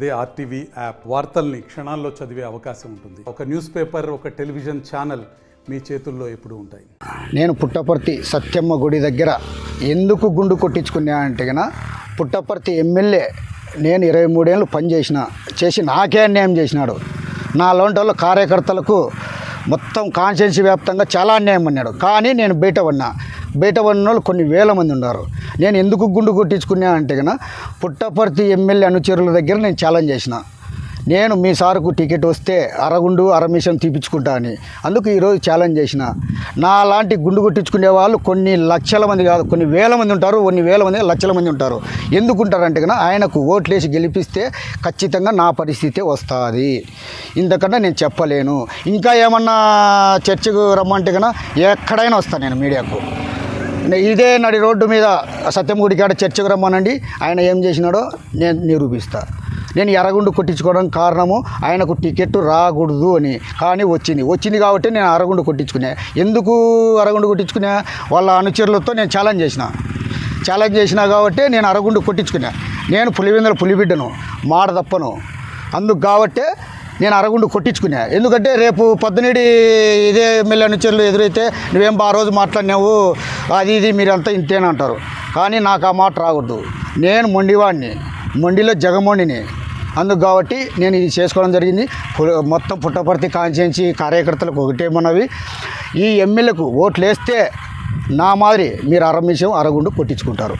అదే RTV app వార్తల్ని క్షణాల్లో చదివే అవకాశం ఉంటుంది. ఒక న్యూస్ పేపర్, ఒక టెలివిజన్ ఛానల్ మీ చేతుల్లో ఎప్పుడూ ఉంటాయి. నేను పుట్టపర్తి సత్యమ్మ గుడి దగ్గర ఎందుకు గుండు కొట్టించుకున్నా అంటే కన్నా పుట్టపర్తి ఎమ్మెల్యే నేను 23 ఏళ్ళు చేసి నాకే అన్యాయం చేసినాడు. నా లాంటి వాళ్ళ కార్యకర్తలకు మొత్తం కాన్స్టిట్యున్సీ వ్యాప్తంగా చాలా అన్యాయం అన్నాడు. కానీ నేను బయట పడిన వాళ్ళు కొన్ని వేల మంది ఉన్నారు. నేను ఎందుకు గుండు కొట్టించుకున్నా అంటే కన్నా పుట్టపర్తి ఎమ్మెల్యే అనుచరుల దగ్గర నేను ఛాలెంజ్ చేసిన, నేను మీ సార్కు టికెట్ వస్తే అరగుండు మిషన్ తీపించుకుంటా అని. అందుకు ఈరోజు ఛాలెంజ్ చేసిన. నా లాంటి గుండు కొట్టించుకునే వాళ్ళు కొన్ని లక్షల మంది కాదు, కొన్ని వేల మంది ఉంటారు, కొన్ని వేల మంది లక్షల మంది ఉంటారు. ఎందుకుంటారంటే కన్నా ఆయనకు ఓట్లేసి గెలిపిస్తే ఖచ్చితంగా నా పరిస్థితి వస్తుంది. ఇంతకన్నా నేను చెప్పలేను. ఇంకా ఏమన్నా చర్చకు రమ్మంటే కన్నా ఎక్కడైనా వస్తాను నేను మీడియాకు. ఇదే నడి రోడ్డు మీద సత్యంగుడి కాడ చర్చకు రమ్మనండి, ఆయన ఏం చేసినాడో నేను నిరూపిస్తా. నేను ఎర్రగుండు కొట్టించుకోవడానికి కారణము ఆయనకు టికెట్ రాకూడదు అని. కానీ వచ్చింది కాబట్టి నేను అరగుండు కొట్టించుకున్నా. ఎందుకు అరగుండు కొట్టించుకున్నా? వాళ్ళ అనుచరులతో నేను ఛాలెంజ్ చేసిన కాబట్టి నేను అరగుండు కొట్టించుకున్నా. నేను పులివెందుల పులిబిడ్డను, మాట తప్పను. అందుకు కాబట్టే నేను అరగుండు కొట్టించుకున్నా. ఎందుకంటే రేపు పొద్దునేడి ఇదే ఎమ్మెల్యే అనుచరులు ఎదురైతే నువ్వేం ఆ రోజు మాట్లాడినావు, అది ఇది మీరంతా ఇంతేనంటారు. కానీ నాకు ఆ మాట రాకూడదు. నేను మొండివాడిని, మొండిలో జగమొండిని. అందుకు కాబట్టి నేను ఇది చేసుకోవడం జరిగింది. మొత్తం పుట్టపర్తి కాన్స్టిట్యున్సీ కార్యకర్తలకు ఒకటేమన్నవి, ఈ ఎమ్మెల్యేకు ఓట్లు వేస్తే నా మాదిరి మీరు అరగుండు కొట్టించుకుంటారు.